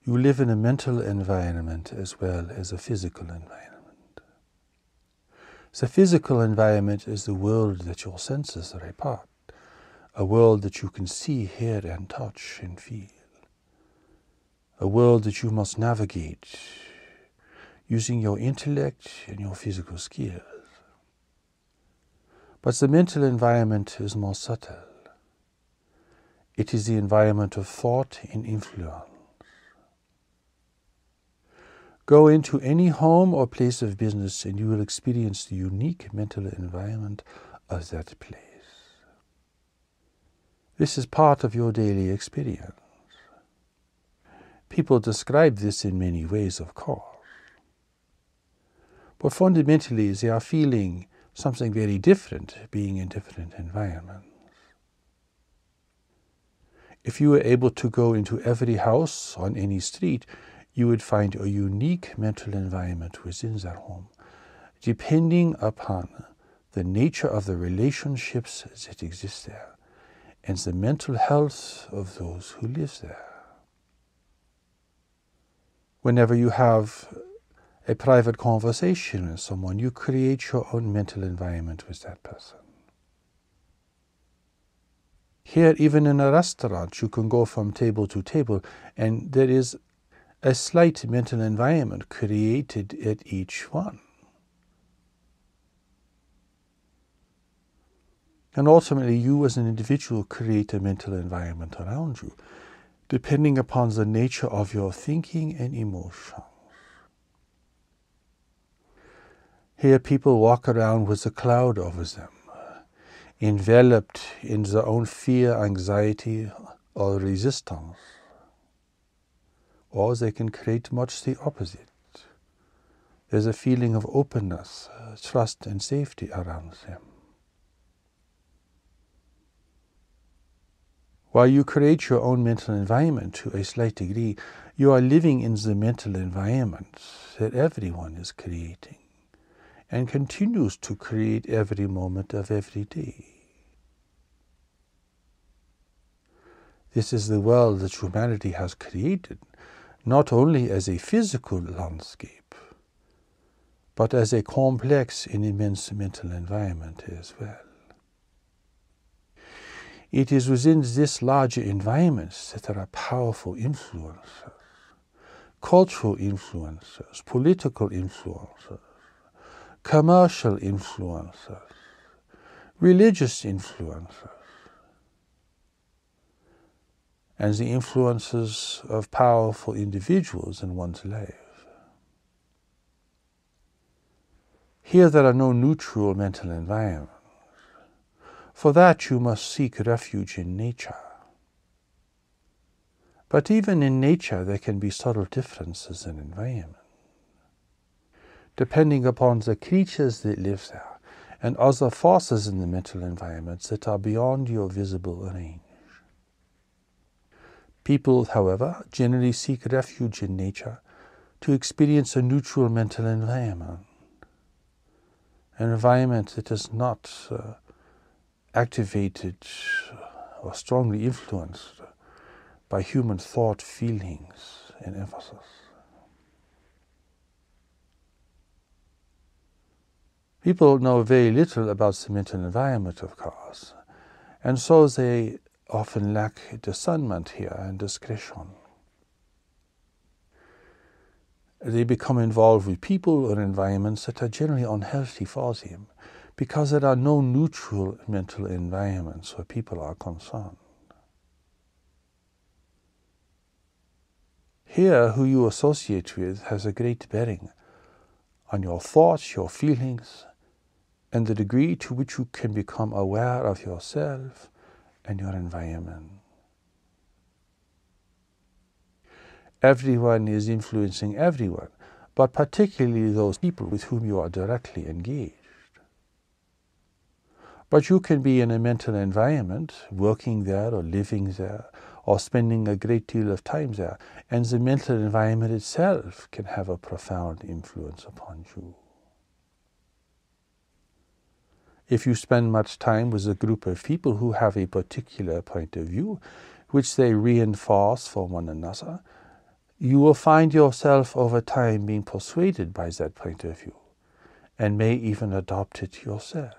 You live in a mental environment as well as a physical environment. The physical environment is the world that your senses are a part, a world that you can see, hear, and touch and feel, a world that you must navigate using your intellect and your physical skills. But the mental environment is more subtle. It is the environment of thought and influence. Go into any home or place of business and you will experience the unique mental environment of that place. This is part of your daily experience. People describe this in many ways, of course. But fundamentally, they are feeling something very different being in different environments. If you were able to go into every house on any street, you would find a unique mental environment within that home, depending upon the nature of the relationships that exist there and the mental health of those who live there. Whenever you have a private conversation with someone, you create your own mental environment with that person. Here, even in a restaurant, you can go from table to table, and there is a slight mental environment created at each one. And ultimately, you as an individual create a mental environment around you, depending upon the nature of your thinking and emotions. Here, people walk around with a cloud over them, enveloped in their own fear, anxiety, or resistance. Or they can create much the opposite. There's a feeling of openness, trust, and safety around them. While you create your own mental environment to a slight degree, you are living in the mental environment that everyone is creating and continues to create every moment of every day. This is the world that humanity has created, not only as a physical landscape, but as a complex and immense mental environment as well. It is within this larger environment that there are powerful influences, cultural influences, political influences, commercial influences, religious influences, and the influences of powerful individuals in one's life. Here there are no neutral mental environments. For that you must seek refuge in nature. But even in nature there can be subtle differences in environment, depending upon the creatures that live there and other forces in the mental environments that are beyond your visible range. People, however, generally seek refuge in nature to experience a neutral mental environment, an environment that is not activated or strongly influenced by human thought, feelings, and emphasis. People know very little about the mental environment, of course, and so they often lack discernment here and discretion. They become involved with people or environments that are generally unhealthy for them, because there are no neutral mental environments where people are concerned. Here, who you associate with has a great bearing on your thoughts, your feelings, and the degree to which you can become aware of yourself and your environment. Everyone is influencing everyone, but particularly those people with whom you are directly engaged. But you can be in a mental environment, working there or living there, or spending a great deal of time there, and the mental environment itself can have a profound influence upon you. If you spend much time with a group of people who have a particular point of view, which they reinforce for one another, you will find yourself over time being persuaded by that point of view, and may even adopt it yourself.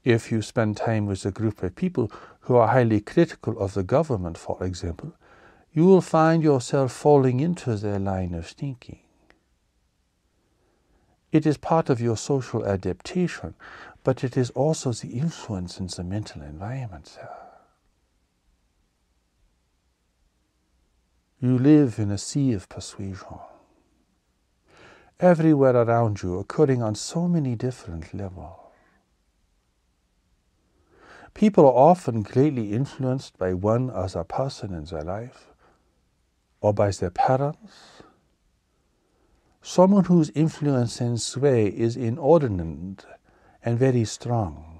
If you spend time with a group of people who are highly critical of the government, for example, you will find yourself falling into their line of thinking. It is part of your social adaptation, but it is also the influence in the mental environment there. You live in a sea of persuasion, everywhere around you, occurring on so many different levels. People are often greatly influenced by one other person in their life, or by their parents. Someone whose influence and sway is inordinate and very strong,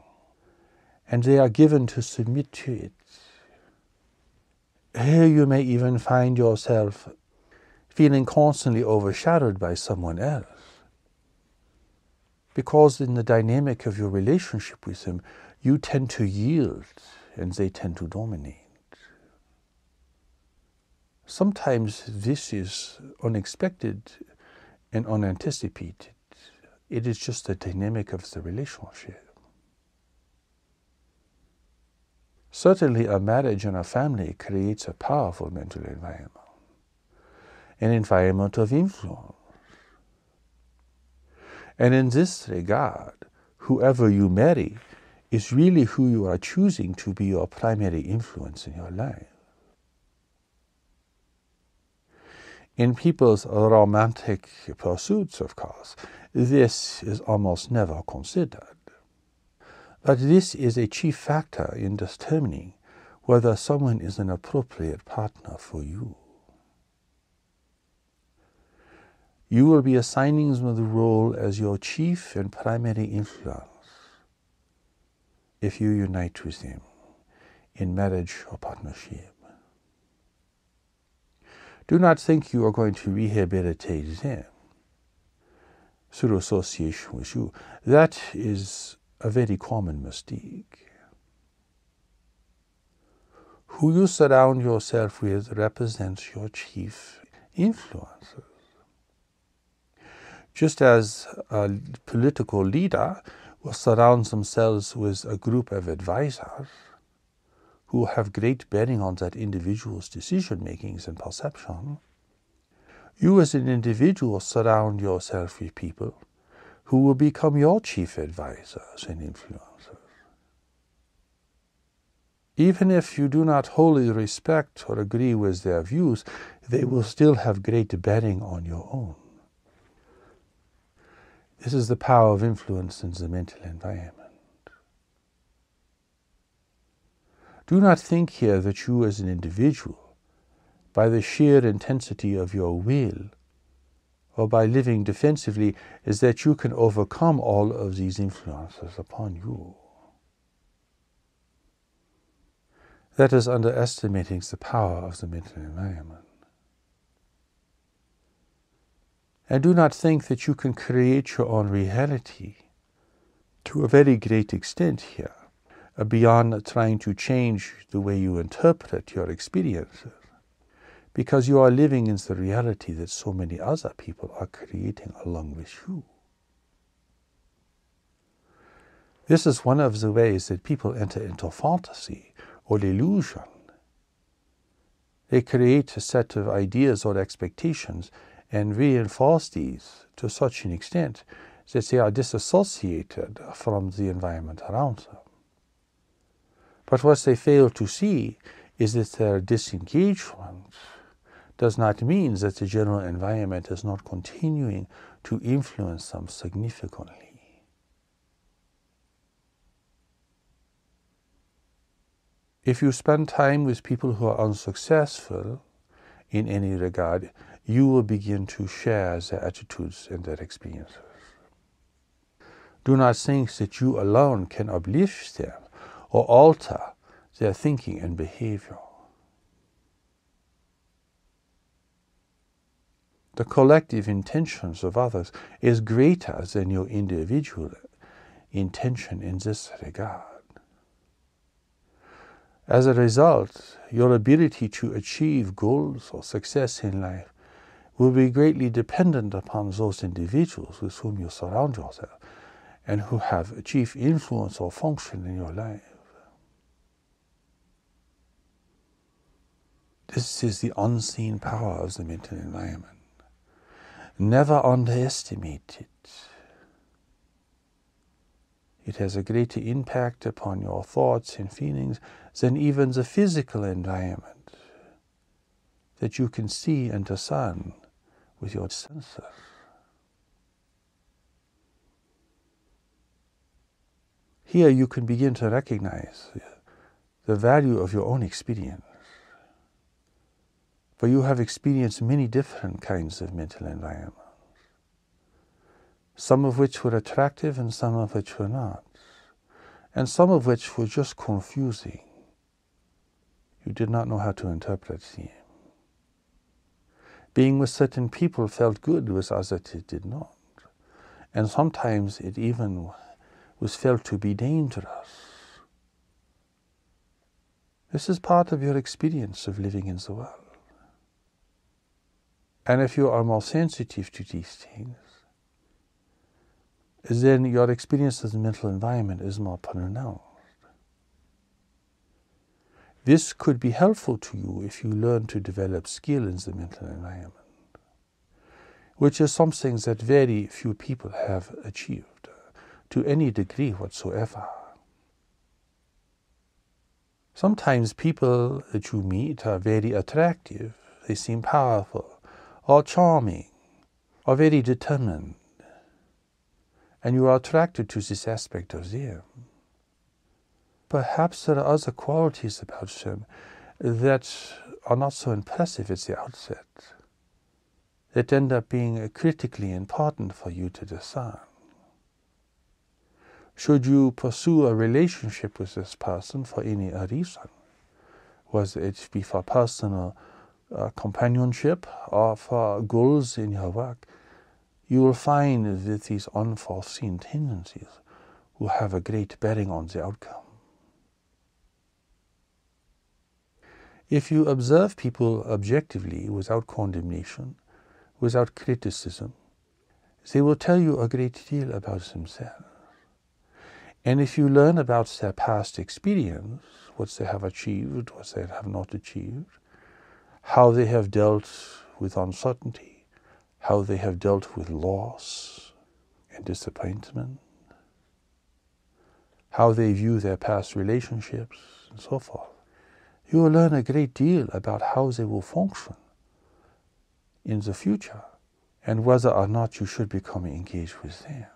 and they are given to submit to it. Here you may even find yourself feeling constantly overshadowed by someone else, because in the dynamic of your relationship with them, you tend to yield and they tend to dominate. Sometimes this is unexpected and unanticipated. It is just the dynamic of the relationship. Certainly a marriage and a family creates a powerful mental environment, an environment of influence. And in this regard, whoever you marry is really who you are choosing to be your primary influence in your life. In people's romantic pursuits, of course, this is almost never considered. But this is a chief factor in determining whether someone is an appropriate partner for you. You will be assigning them the role as your chief and primary influence if you unite with them in marriage or partnership. Do not think you are going to rehabilitate them through association with you. That is a very common mistake. Who you surround yourself with represents your chief influences. Just as a political leader will surround themselves with a group of advisors who have great bearing on that individual's decision-makings and perception, you as an individual surround yourself with people who will become your chief advisors and influencers. Even if you do not wholly respect or agree with their views, they will still have great bearing on your own. This is the power of influence in the mental environment. Do not think here that you as an individual, by the sheer intensity of your will, or by living defensively, is that you can overcome all of these influences upon you. That is underestimating the power of the mental environment. And do not think that you can create your own reality to a very great extent here, beyond trying to change the way you interpret your experiences, because you are living in the reality that so many other people are creating along with you. This is one of the ways that people enter into fantasy or illusion. They create a set of ideas or expectations and reinforce these to such an extent that they are disassociated from the environment around them. But what they fail to see is that their disengagement does not mean that the general environment is not continuing to influence them significantly. If you spend time with people who are unsuccessful in any regard, you will begin to share their attitudes and their experiences. Do not think that you alone can uplift them or alter their thinking and behavior. The collective intentions of others is greater than your individual intention in this regard. As a result, your ability to achieve goals or success in life will be greatly dependent upon those individuals with whom you surround yourself and who have chief influence or function in your life. This is the unseen power of the mental environment. Never underestimate it. It has a greater impact upon your thoughts and feelings than even the physical environment that you can see and discern with your senses. Here you can begin to recognize the value of your own experience. For you have experienced many different kinds of mental environments, some of which were attractive and some of which were not, and some of which were just confusing. You did not know how to interpret them. Being with certain people felt good, with others it did not. And sometimes it even was felt to be dangerous. This is part of your experience of living in the world. And if you are more sensitive to these things, then your experience of the mental environment is more pronounced. This could be helpful to you if you learn to develop skill in the mental environment, which is something that very few people have achieved to any degree whatsoever. Sometimes people that you meet are very attractive, they seem powerful, or charming, or very determined, and you are attracted to this aspect of them. Perhaps there are other qualities about them that are not so impressive at the outset, that end up being critically important for you to discern. Should you pursue a relationship with this person for any reason, whether it be for personal companionship or for goals in your work, you will find that these unforeseen tendencies will have a great bearing on the outcome. If you observe people objectively, without condemnation, without criticism, they will tell you a great deal about themselves. And if you learn about their past experience, what they have achieved, what they have not achieved, how they have dealt with uncertainty, how they have dealt with loss and disappointment, how they view their past relationships, and so forth, you will learn a great deal about how they will function in the future and whether or not you should become engaged with them.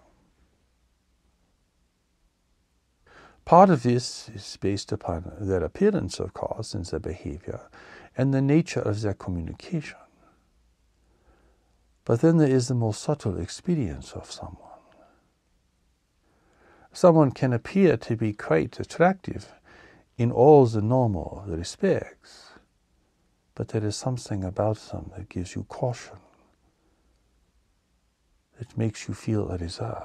Part of this is based upon their appearance, of course, and their behavior, and the nature of their communication. But then there is the more subtle experience of someone. Someone can appear to be quite attractive in all the normal respects, but there is something about them that gives you caution, that makes you feel reserved,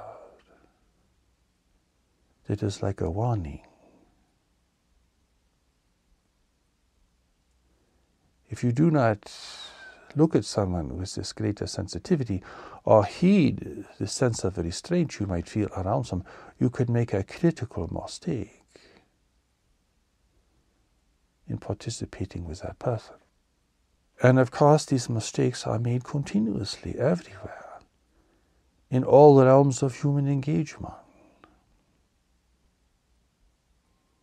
that is like a warning. If you do not look at someone with this greater sensitivity or heed the sense of restraint you might feel around them, you could make a critical mistake in participating with that person. And of course, these mistakes are made continuously, everywhere, in all the realms of human engagement.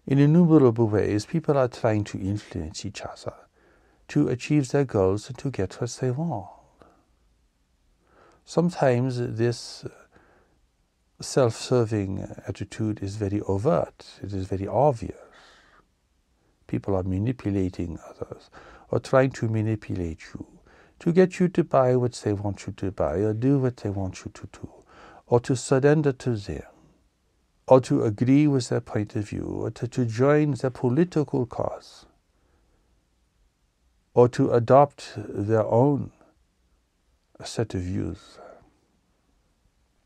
In innumerable ways, people are trying to influence each other, to achieve their goals and to get what they want. Sometimes this self-serving attitude is very overt, it is very obvious. People are manipulating others or trying to manipulate you to get you to buy what they want you to buy or do what they want you to do, or to surrender to them, or to agree with their point of view, or to join their political cause, or to adopt their own set of views.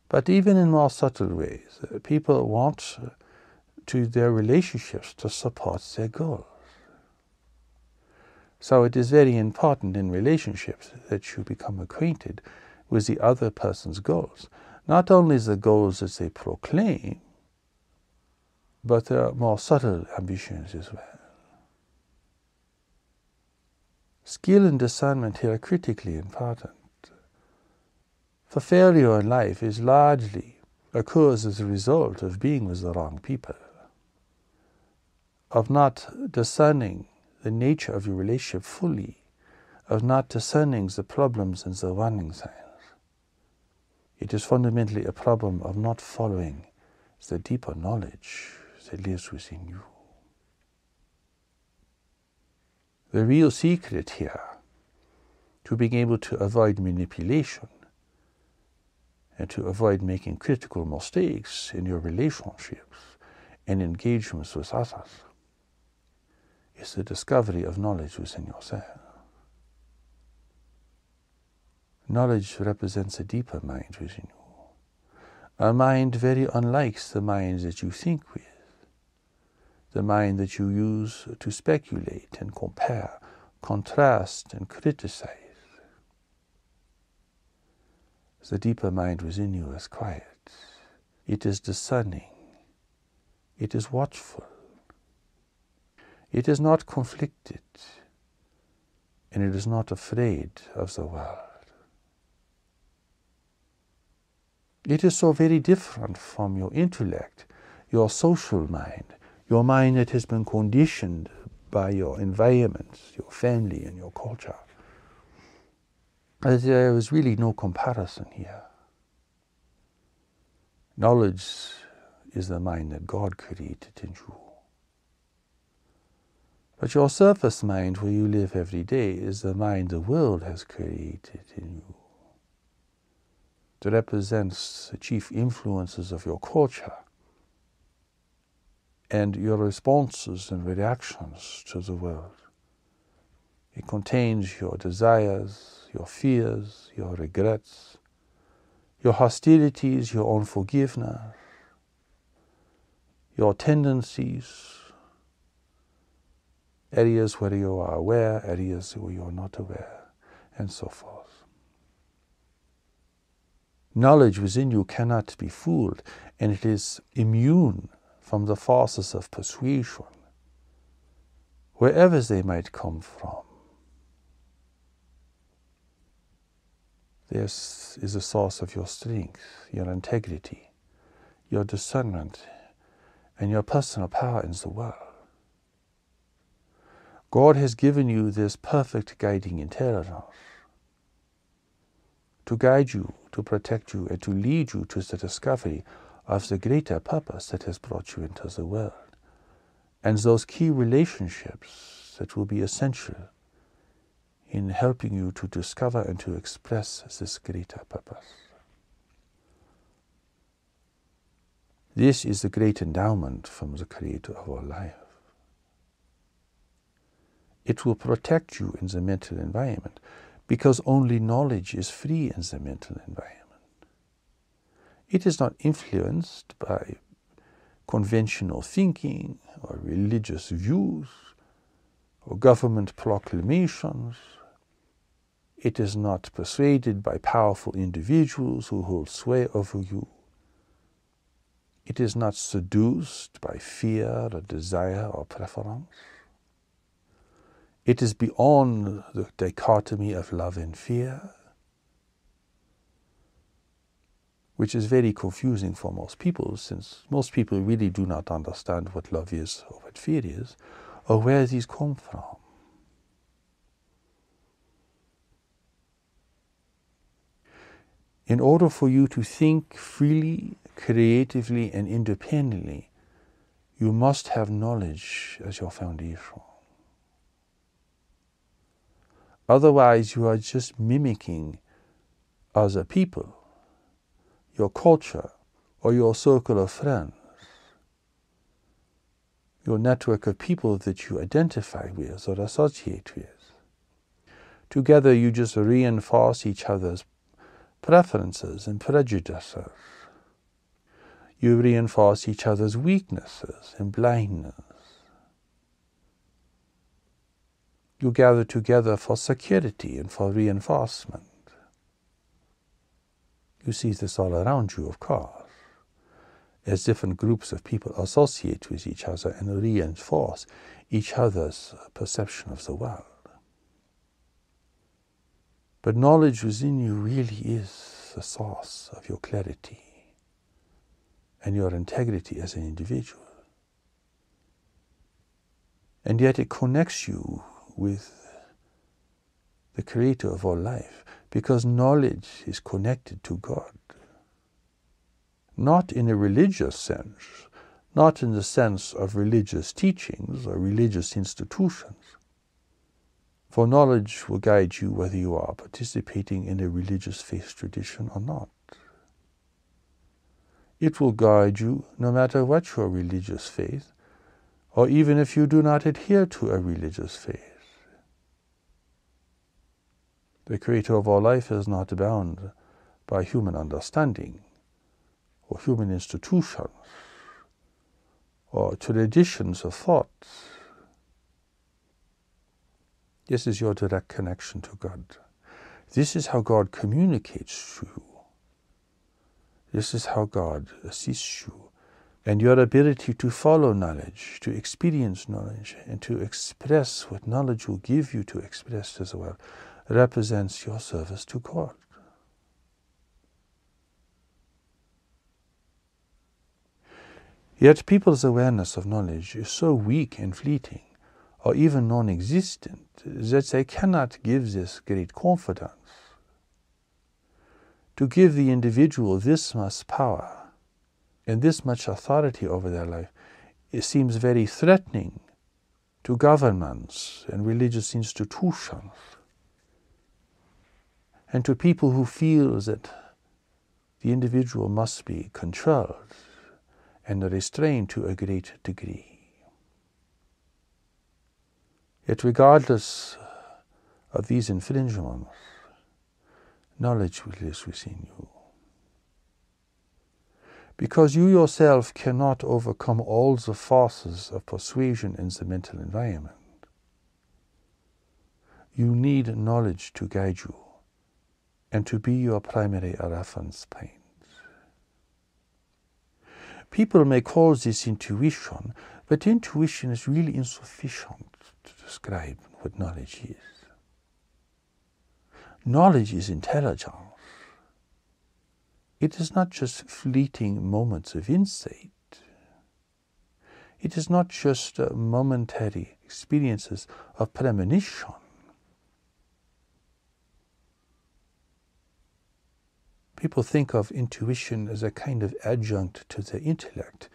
But even in more subtle ways, people want to their relationships to support their goals. So it is very important in relationships that you become acquainted with the other person's goals. Not only the goals that they proclaim, but their more subtle ambitions as well. Skill and discernment here are critically important. For failure in life is largely occurs as a result of being with the wrong people, of not discerning the nature of your relationship fully, of not discerning the problems and the warning signs. It is fundamentally a problem of not following the deeper knowledge that lives within you. The real secret here to being able to avoid manipulation and to avoid making critical mistakes in your relationships and engagements with others is the discovery of knowledge within yourself. Knowledge represents a deeper mind within you, a mind very unlike the mind that you think with, the mind that you use to speculate and compare, contrast and criticize. The deeper mind within you is quiet. It is discerning. It is watchful. It is not conflicted. And it is not afraid of the world. It is so very different from your intellect, your social mind, your mind that has been conditioned by your environment, your family and your culture. There is really no comparison here. Knowledge is the mind that God created in you. But your surface mind, where you live every day, is the mind the world has created in you. It represents the chief influences of your culture and your responses and reactions to the world. It contains your desires, your fears, your regrets, your hostilities, your unforgiveness, your tendencies, areas where you are aware, areas where you are not aware, and so forth. Knowledge within you cannot be fooled, and it is immune from the forces of persuasion, wherever they might come from. This is the source of your strength, your integrity, your discernment, and your personal power in the world. God has given you this perfect guiding intelligence to guide you, to protect you, and to lead you to the discovery of the greater purpose that has brought you into the world, and those key relationships that will be essential in helping you to discover and to express this greater purpose. This is the great endowment from the Creator of our life. It will protect you in the mental environment, because only knowledge is free in the mental environment. It is not influenced by conventional thinking or religious views or government proclamations. It is not persuaded by powerful individuals who hold sway over you. It is not seduced by fear or desire or preference. It is beyond the dichotomy of love and fear, which is very confusing for most people, since most people really do not understand what love is or what fear is, or where these come from. In order for you to think freely, creatively, and independently, you must have knowledge as your foundation. Otherwise, you are just mimicking other people, your culture, or your circle of friends, your network of people that you identify with or associate with. Together, you just reinforce each other's preferences and prejudices. You reinforce each other's weaknesses and blindness. You gather together for security and for reinforcement. You see this all around you, of course, as different groups of people associate with each other and reinforce each other's perception of the world. But knowledge within you really is the source of your clarity and your integrity as an individual. And yet it connects you with the Creator of all life, because knowledge is connected to God. Not in a religious sense, not in the sense of religious teachings or religious institutions. For knowledge will guide you whether you are participating in a religious faith tradition or not. It will guide you no matter what your religious faith, or even if you do not adhere to a religious faith. The Creator of all life is not bound by human understanding, or human institutions, or traditions of thought. This is your direct connection to God. This is how God communicates to you. This is how God assists you. And your ability to follow knowledge, to experience knowledge, and to express what knowledge will give you to express as well, represents your service to God. Yet people's awareness of knowledge is so weak and fleeting, or even non-existent, that they cannot give this great confidence. To give the individual this much power and this much authority over their life, it seems very threatening to governments and religious institutions, and to people who feel that the individual must be controlled and restrained to a great degree. Yet regardless of these infringements, knowledge lives within you. Because you yourself cannot overcome all the forces of persuasion in the mental environment. You need knowledge to guide you and to be your primary reference point. People may call this intuition, but intuition is really insufficient to describe what knowledge is. Knowledge is intelligence. It is not just fleeting moments of insight. It is not just momentary experiences of premonition. People think of intuition as a kind of adjunct to the intellect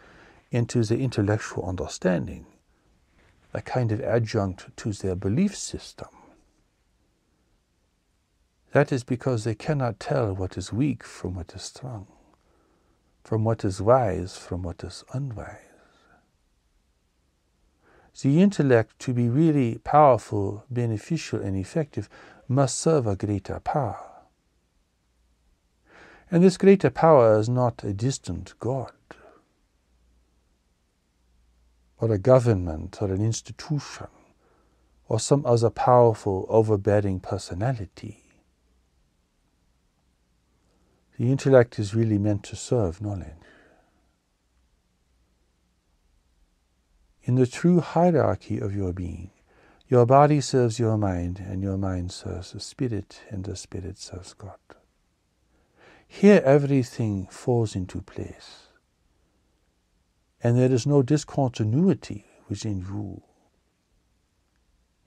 and to the intellectual understanding, a kind of adjunct to their belief system. That is because they cannot tell what is weak from what is strong, from what is wise from what is unwise. The intellect, to be really powerful, beneficial, and effective, must serve a greater power. And this greater power is not a distant God, or a government, or an institution, or some other powerful, overbearing personality. The intellect is really meant to serve knowledge. In the true hierarchy of your being, your body serves your mind, and your mind serves the spirit, and the spirit serves God. Here everything falls into place, and there is no discontinuity within you.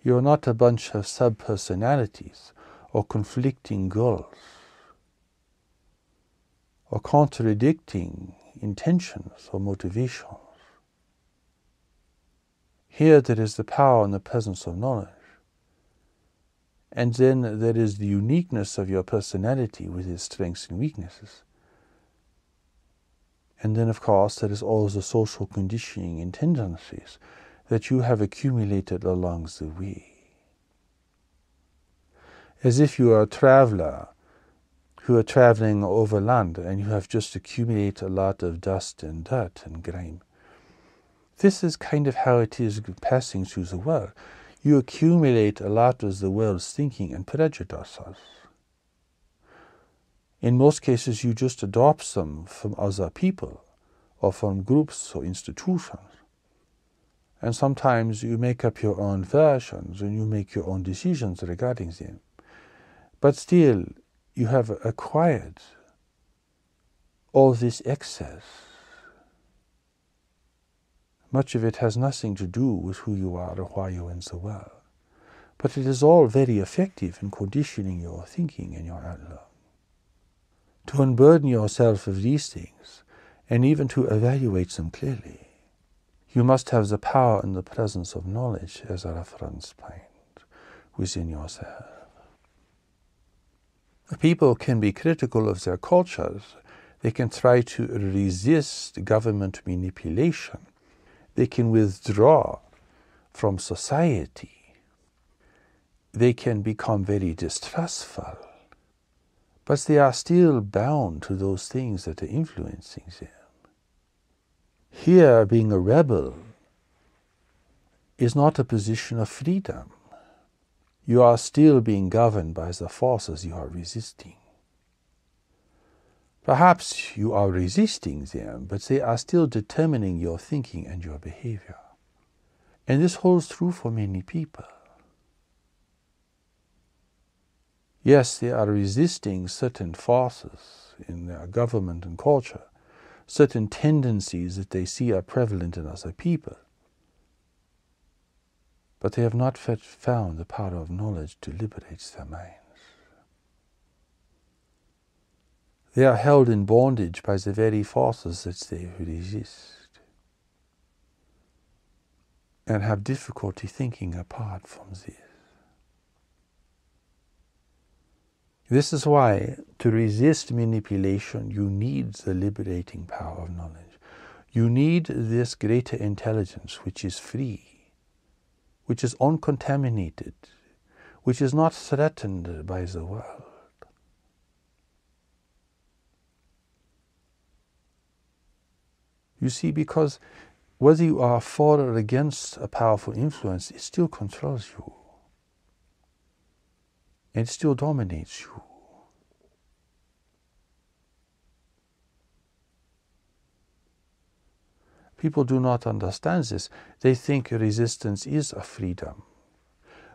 You are not a bunch of sub-personalities or conflicting goals or contradicting intentions or motivations. Here there is the power and the presence of knowledge. And then there is the uniqueness of your personality with its strengths and weaknesses. And then, of course, there is all the social conditioning and tendencies that you have accumulated along the way. As if you are a traveler who are traveling over land and you have just accumulated a lot of dust and dirt and grime. This is kind of how it is passing through the world. you accumulate a lot of the world's thinking and prejudices. In most cases, you just adopt them from other people or from groups or institutions. And sometimes you make up your own versions and you make your own decisions regarding them. But still, you have acquired all this excess. Much of it has nothing to do with who you are or why you're in the world. But it is all very effective in conditioning your thinking and your outlook. To unburden yourself of these things, and even to evaluate them clearly, you must have the power and the presence of knowledge as a reference point within yourself. People can be critical of their cultures. They can try to resist government manipulation. They can withdraw from society. They can become very distrustful. But they are still bound to those things that are influencing them. Here, being a rebel is not a position of freedom. You are still being governed by the forces you are resisting. Perhaps you are resisting them, but they are still determining your thinking and your behavior. And this holds true for many people. Yes, they are resisting certain forces in their government and culture, certain tendencies that they see are prevalent in other people. But they have not found the power of knowledge to liberate their minds. They are held in bondage by the very forces that they resist, and have difficulty thinking apart from this. This is why, to resist manipulation, you need the liberating power of knowledge. You need this greater intelligence which is free, which is uncontaminated, which is not threatened by the world. You see, because whether you are for or against a powerful influence, it still controls you. And it still dominates you. People do not understand this. They think resistance is a freedom.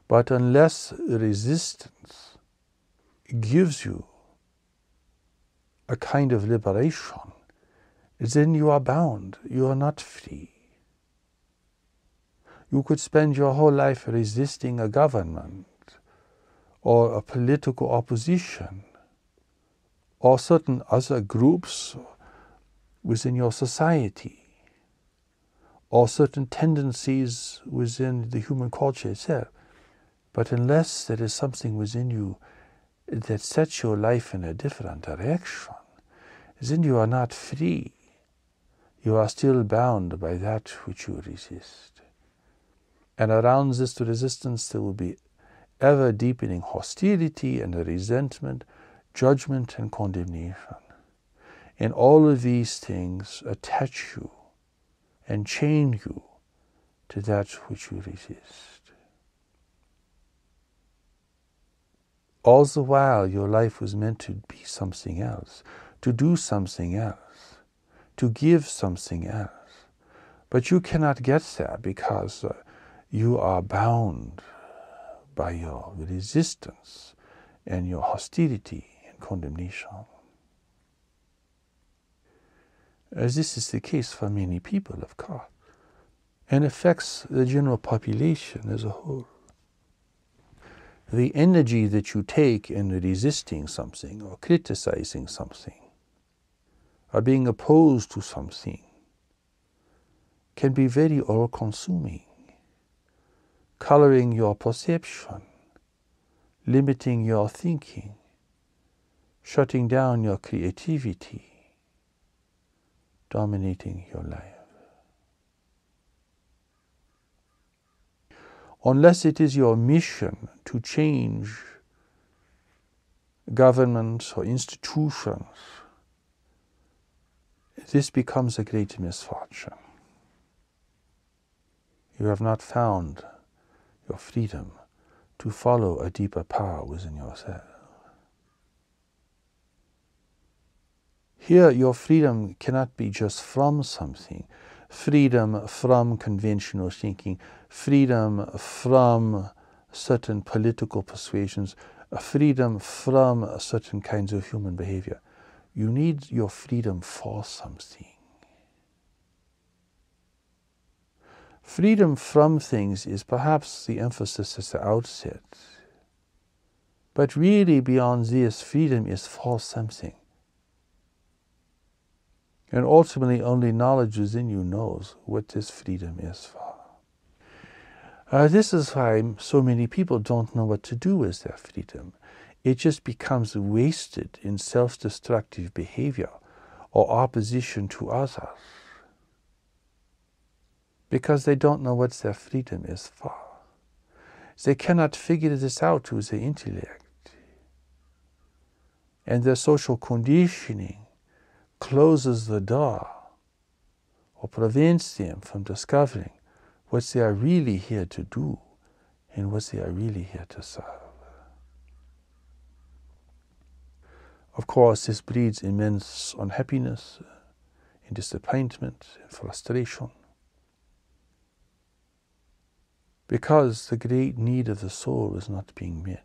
But unless resistance gives you a kind of liberation, then you are bound. You are not free. You could spend your whole life resisting a government, or a political opposition, or certain other groups within your society, or certain tendencies within the human culture itself. But unless there is something within you that sets your life in a different direction, then you are not free. You are still bound by that which you resist. And around this resistance there will be ever-deepening hostility and resentment, judgment and condemnation. And all of these things attach you and chain you to that which you resist. All the while your life was meant to be something else, to do something else, to give something else. But you cannot get there because you are bound by your resistance and your hostility and condemnation. As this is the case for many people, of course, and affects the general population as a whole. The energy that you take in resisting something or criticizing something or being opposed to something can be very all-consuming, coloring your perception, limiting your thinking, shutting down your creativity, dominating your life. Unless it is your mission to change governments or institutions, this becomes a great misfortune. You have not found your freedom to follow a deeper power within yourself. Here, your freedom cannot be just from something. Freedom from conventional thinking, freedom from certain political persuasions, freedom from certain kinds of human behavior. You need your freedom for something. Freedom from things is perhaps the emphasis at the outset. But really beyond this, freedom is for something. And ultimately only knowledge within you knows what this freedom is for. This is why so many people don't know what to do with their freedom. It just becomes wasted in self-destructive behavior or opposition to others, because they don't know what their freedom is for. They cannot figure this out with their intellect. And their social conditioning closes the door or prevents them from discovering what they are really here to do and what they are really here to serve. Of course, this breeds immense unhappiness and disappointment and frustration, because the great need of the soul is not being met.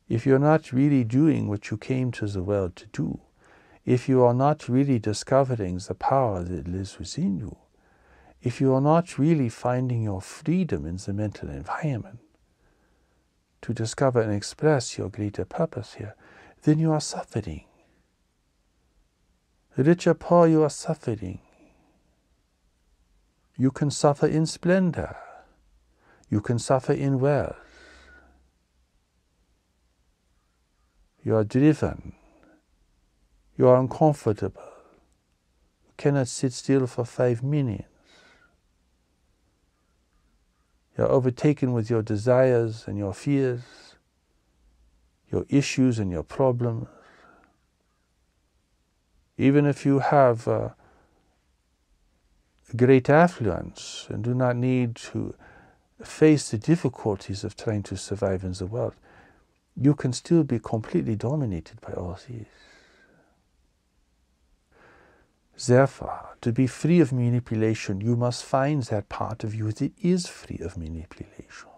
If you're not really doing what you came to the world to do, if you are not really discovering the power that lives within you, if you are not really finding your freedom in the mental environment to discover and express your greater purpose here, then you are suffering. Rich or poor, you are suffering. You can suffer in splendor. You can suffer in wealth. You are driven. You are uncomfortable. You cannot sit still for 5 minutes. You are overtaken with your desires and your fears, your issues and your problems. Even if you have great affluence and do not need to face the difficulties of trying to survive in the world, you can still be completely dominated by all these. Therefore, to be free of manipulation, you must find that part of you that is free of manipulation.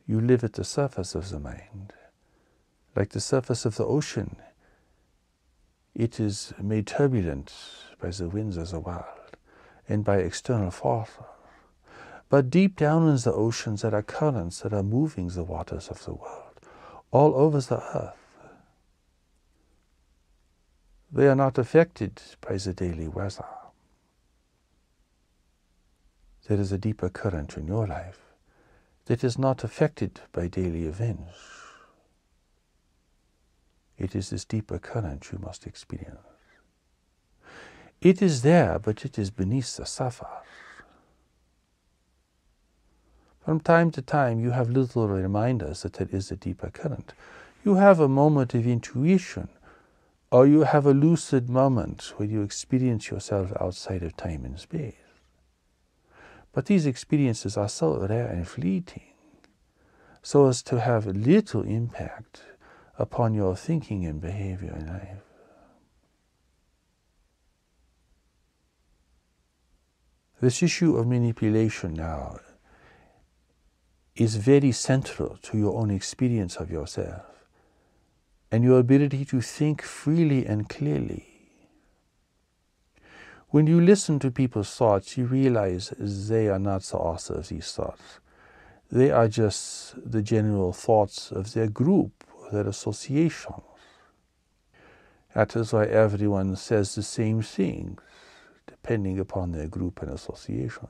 You live at the surface of the mind. Like the surface of the ocean, it is made turbulent by the winds of the world and by external forces. But deep down in the oceans there are currents that are moving the waters of the world all over the earth. They are not affected by the daily weather. There is a deeper current in your life that is not affected by daily events. It is this deeper current you must experience. It is there, but it is beneath the surface. From time to time, you have little reminders that there is a deeper current. You have a moment of intuition, or you have a lucid moment where you experience yourself outside of time and space. But these experiences are so rare and fleeting, so as to have little impact upon your thinking and behavior in life. This issue of manipulation now is very central to your own experience of yourself and your ability to think freely and clearly. When you listen to people's thoughts, you realize they are not the author of these thoughts. They are just the general thoughts of their group, their associations. That is why everyone says the same things, depending upon their group and associations.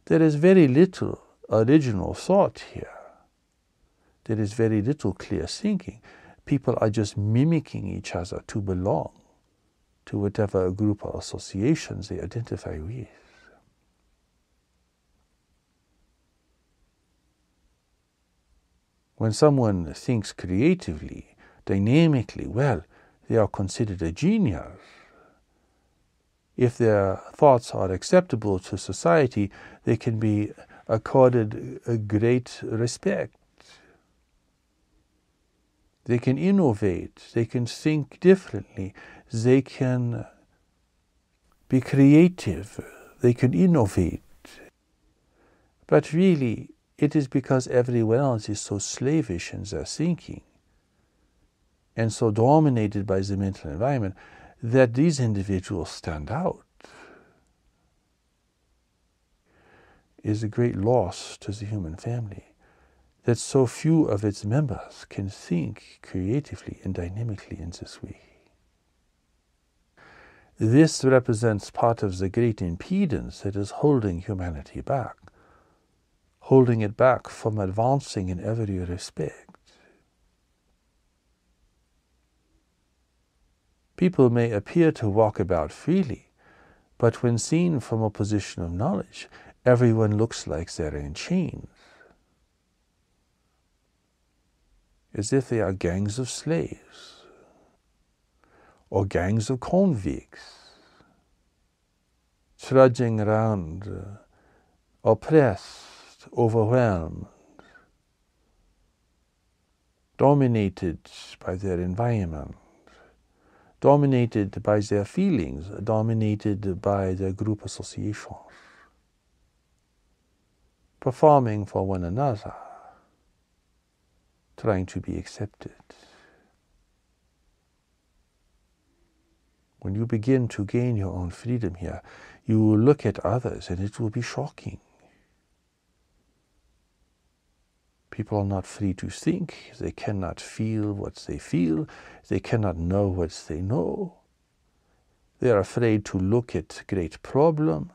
There is very little original thought here. There is very little clear thinking. People are just mimicking each other to belong to whatever group or associations they identify with. When someone thinks creatively, dynamically, well, they are considered a genius. if their thoughts are acceptable to society, they can be accorded a great respect. They can innovate, they can think differently, they can be creative, they can innovate. But really, it is because everyone else is so slavish in their thinking and so dominated by the mental environment that these individuals stand out. It is a great loss to the human family that so few of its members can think creatively and dynamically in this way. This represents part of the great impedance that is holding humanity back, holding it back from advancing in every respect. People may appear to walk about freely, but when seen from a position of knowledge, everyone looks like they're in chains, as if they are gangs of slaves or gangs of convicts, trudging around, oppressed, overwhelmed, dominated by their environment, dominated by their feelings, dominated by their group associations, performing for one another, trying to be accepted. When you begin to gain your own freedom here, you will look at others and it will be shocking. People are not free to think, they cannot feel what they feel, they cannot know what they know. They are afraid to look at great problems.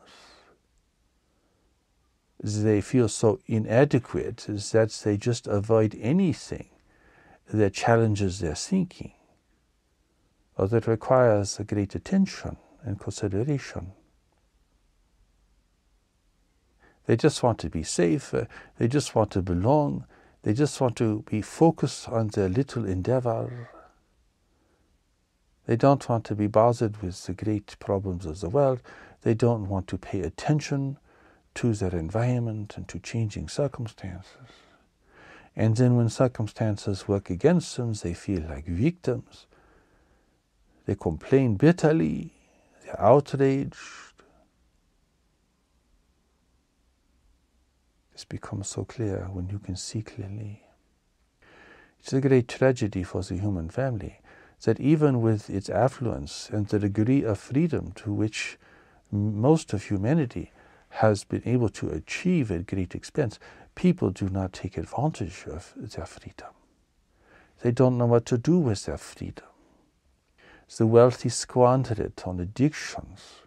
They feel so inadequate that they just avoid anything that challenges their thinking or that requires a great attention and consideration. They just want to be safe, they just want to belong, they just want to be focused on their little endeavor. They don't want to be bothered with the great problems of the world. They don't want to pay attention to their environment and to changing circumstances. And then when circumstances work against them, they feel like victims. They complain bitterly, they're outraged. This becomes so clear when you can see clearly. It's a great tragedy for the human family that even with its affluence and the degree of freedom to which most of humanity has been able to achieve at great expense, people do not take advantage of their freedom. They don't know what to do with their freedom. The wealthy squander it on addictions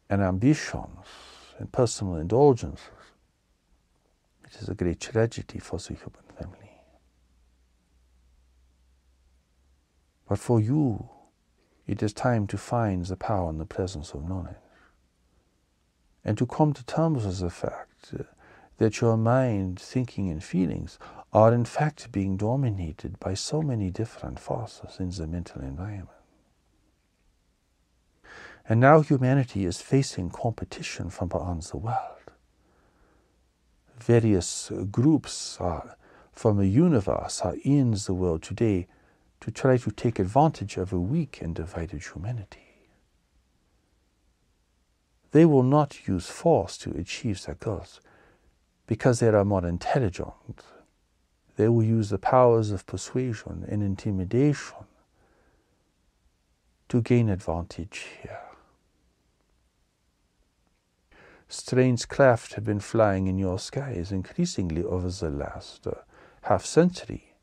and ambitions and personal indulgences. It is a great tragedy for the human family. But for you, it is time to find the power and the presence of knowledge, and to come to terms with the fact that your mind, thinking, and feelings are in fact being dominated by so many different forces in the mental environment. And now humanity is facing competition from beyond the world. Various groups from a universe are in the world today to try to take advantage of a weak and divided humanity. They will not use force to achieve their goals because they are more intelligent. They will use the powers of persuasion and intimidation to gain advantage here. Strange craft have been flying in your skies increasingly over the last half-century.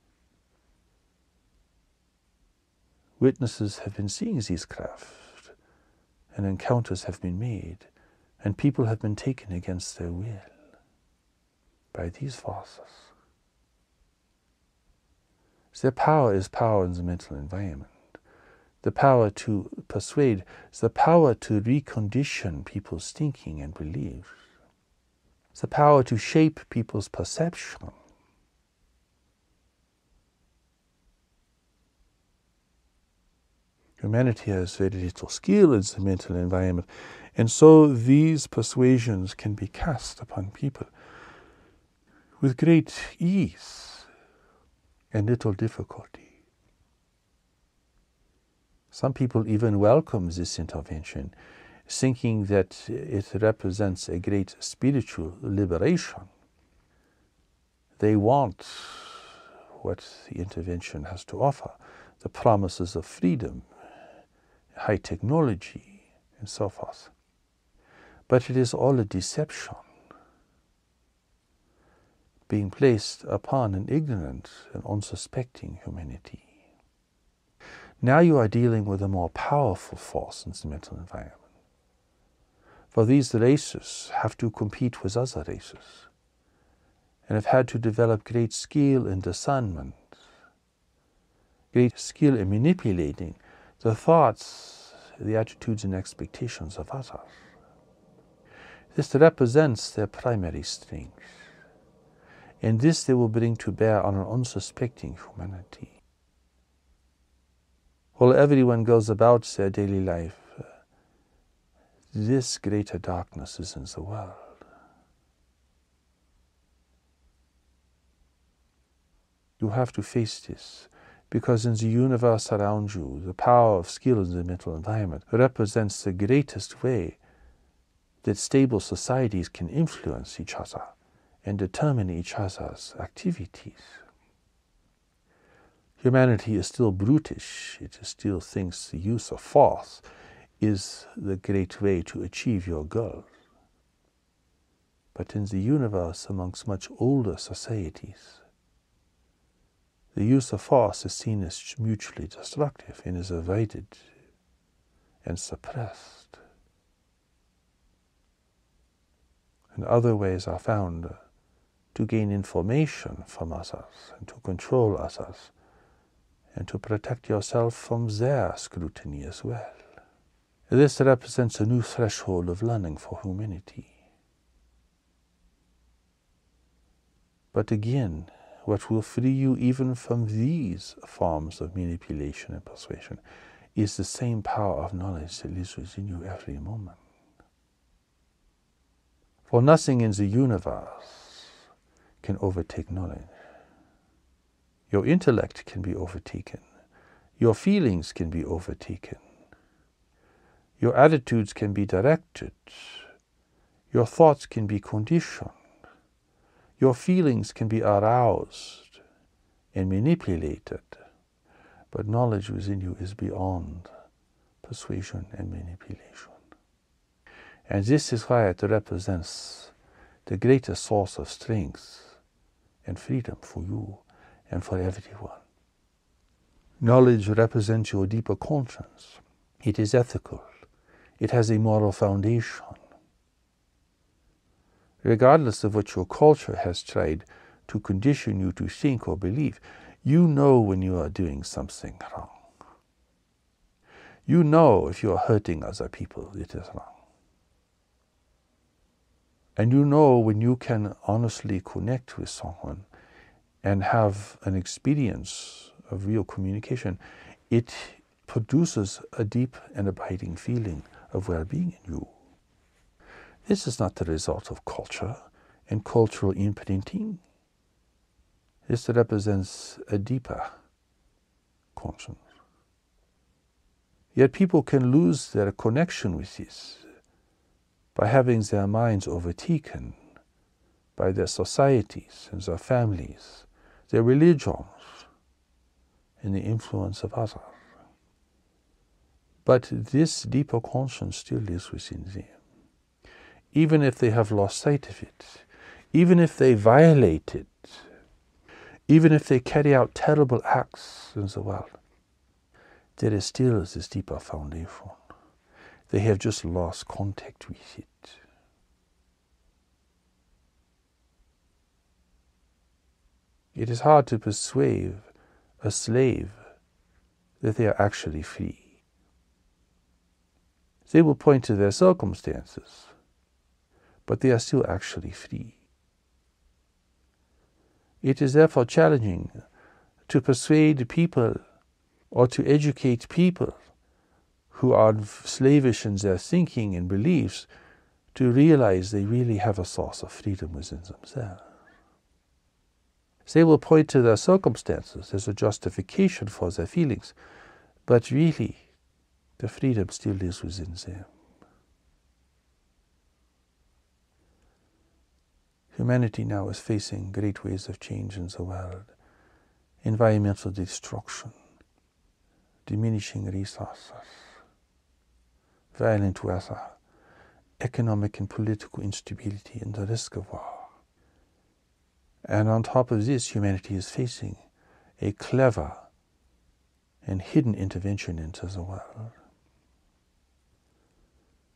Witnesses have been seeing these craft, and encounters have been made, and people have been taken against their will by these forces. Their power is power in the mental environment. The power to persuade, the power to recondition people's thinking and beliefs, the power to shape people's perception. Humanity has very little skill in the mental environment, and so these persuasions can be cast upon people with great ease and little difficulty. Some people even welcome this intervention, thinking that it represents a great spiritual liberation. They want what the intervention has to offer, the promises of freedom, high technology, and so forth. But it is all a deception, being placed upon an ignorant and unsuspecting humanity. Now you are dealing with a more powerful force in the mental environment. For these races have to compete with other races, and have had to develop great skill in discernment, great skill in manipulating the thoughts, the attitudes and expectations of others. This represents their primary strength, and this they will bring to bear on an unsuspecting humanity. While everyone goes about their daily life, this greater darkness is in the world. You have to face this, because in the universe around you, the power of skill in the mental environment represents the greatest way that stable societies can influence each other and determine each other's activities. Humanity is still brutish. It still thinks the use of force is the great way to achieve your goals. But in the universe, amongst much older societies, the use of force is seen as mutually destructive and is avoided and suppressed. And other ways are found to gain information from others and to control others and to protect yourself from their scrutiny as well. This represents a new threshold of learning for humanity. But again, what will free you even from these forms of manipulation and persuasion is the same power of knowledge that lives within you every moment. For nothing in the universe can overtake knowledge. Your intellect can be overtaken. Your feelings can be overtaken. Your attitudes can be directed. Your thoughts can be conditioned. Your feelings can be aroused and manipulated. But knowledge within you is beyond persuasion and manipulation. And this is why it represents the greatest source of strength and freedom for you and for everyone. Knowledge represents your deeper conscience. It is ethical. It has a moral foundation. Regardless of what your culture has tried to condition you to think or believe, you know when you are doing something wrong. You know if you are hurting other people, it is wrong. And you know when you can honestly connect with someone and have an experience of real communication, it produces a deep and abiding feeling of well-being in you. This is not the result of culture and cultural imprinting. This represents a deeper conscience. Yet people can lose their connection with this by having their minds overtaken by their societies and their families, their religions, and the influence of others. But this deeper conscience still lives within them. Even if they have lost sight of it, even if they violate it, even if they carry out terrible acts in the world, there is still this deeper foundation. They have just lost contact with it. It is hard to persuade a slave that they are actually free. They will point to their circumstances, but they are still actually free. It is therefore challenging to persuade people or to educate people who are slavish in their thinking and beliefs to realize they really have a source of freedom within themselves. They will point to their circumstances as a justification for their feelings, but really the freedom still lives within them. Humanity now is facing great waves of change in the world. Environmental destruction, diminishing resources, violent weather, economic and political instability, and the risk of war. And on top of this, humanity is facing a clever and hidden intervention into the world.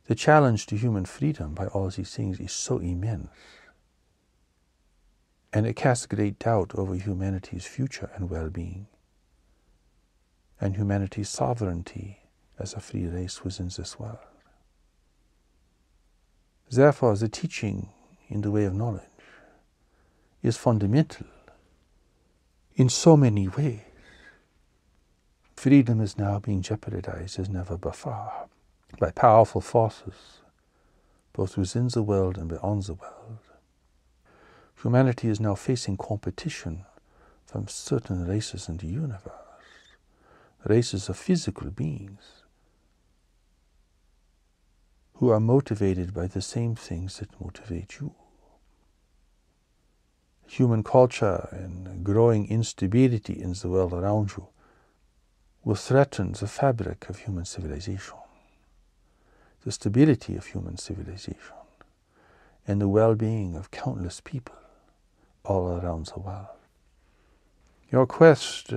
The challenge to human freedom by all these things is so immense, and it casts great doubt over humanity's future and well-being, and humanity's sovereignty as a free race within this world. Therefore, the teaching in the way of knowledge is fundamental in so many ways. Freedom is now being jeopardized as never before by powerful forces, both within the world and beyond the world. Humanity is now facing competition from certain races in the universe, races of physical beings who are motivated by the same things that motivate you. Human culture and growing instability in the world around you will threaten the fabric of human civilization, the stability of human civilization, and the well-being of countless people all around the world. Your quest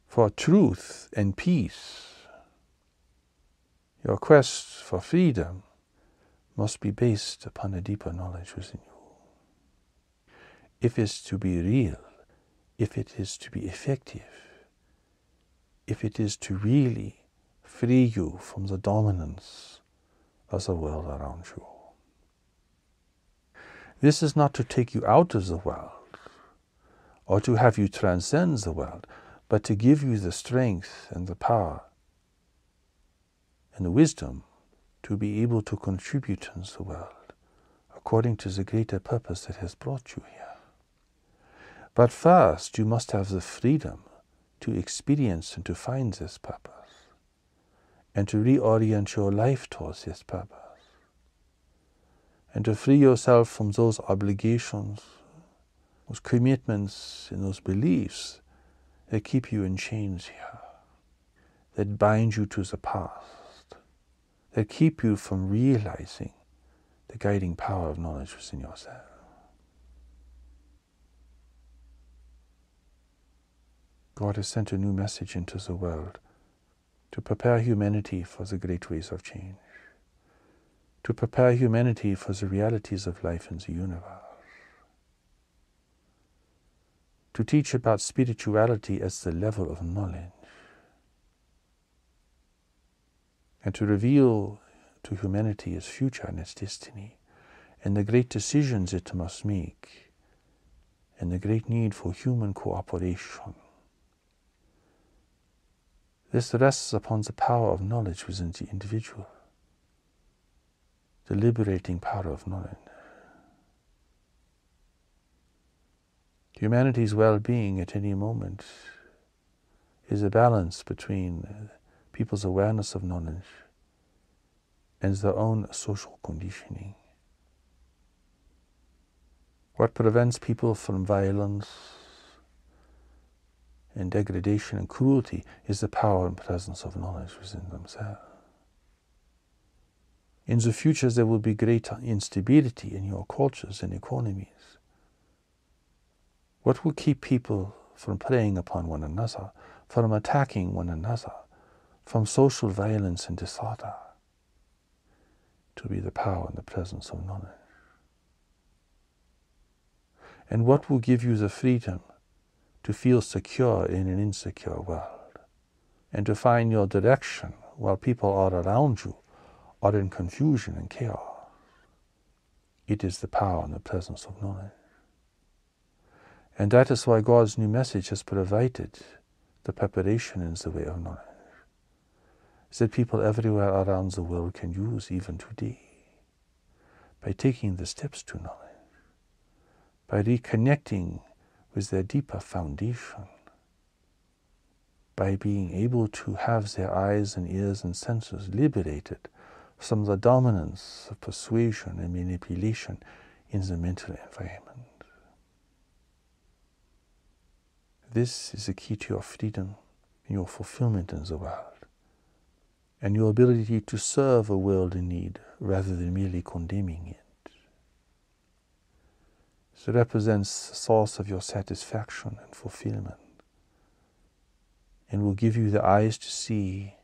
for truth and peace, your quest for freedom, must be based upon a deeper knowledge within you. If it's to be real, if it is to be effective, if it is to really free you from the dominance of the world around you. This is not to take you out of the world or to have you transcend the world, but to give you the strength and the power and the wisdom to be able to contribute in the world according to the greater purpose that has brought you here. But first, you must have the freedom to experience and to find this purpose, and to reorient your life towards this purpose, and to free yourself from those obligations, those commitments, and those beliefs that keep you in chains here, that bind you to the past, that keep you from realizing the guiding power of knowledge within yourself. God has sent a new message into the world to prepare humanity for the great ways of change, to prepare humanity for the realities of life in the universe, to teach about spirituality as the level of knowledge, and to reveal to humanity its future and its destiny, and the great decisions it must make, and the great need for human cooperation. This rests upon the power of knowledge within the individual, the liberating power of knowledge. Humanity's well-being at any moment is a balance between people's awareness of knowledge and their own social conditioning. What prevents people from violence and degradation and cruelty is the power and presence of knowledge within themselves. In the future, there will be great instability in your cultures and economies. What will keep people from preying upon one another, from attacking one another, from social violence and disorder? To be the power and the presence of knowledge. And what will give you the freedom to feel secure in an insecure world, and to find your direction while people are around you are in confusion and chaos? It is the power and the presence of knowledge. And that is why God's new message has provided the preparation in the way of knowledge. that people everywhere around the world can use even today, by taking the steps to knowledge, by reconnecting with their deeper foundation, by being able to have their eyes and ears and senses liberated from the dominance of persuasion and manipulation in the mental environment. This is the key to your freedom and your fulfillment in the world, and your ability to serve a world in need rather than merely condemning it. So it represents the source of your satisfaction and fulfillment, and will give you the eyes to see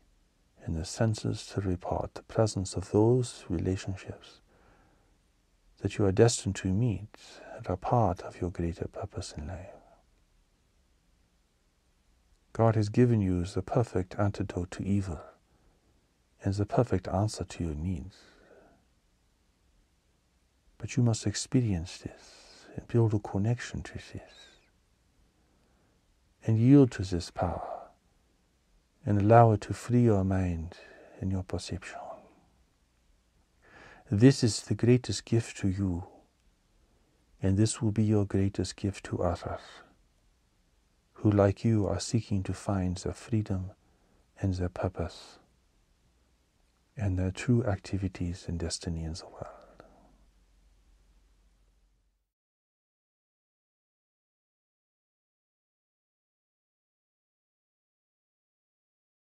and the senses to report the presence of those relationships that you are destined to meet that are part of your greater purpose in life. God has given you the perfect antidote to evil and the perfect answer to your needs. But you must experience this and build a connection to this and yield to this power and allow it to free your mind and your perception. This is the greatest gift to you, and this will be your greatest gift to others who, like you, are seeking to find their freedom and their purpose and their true activities and destiny in the world.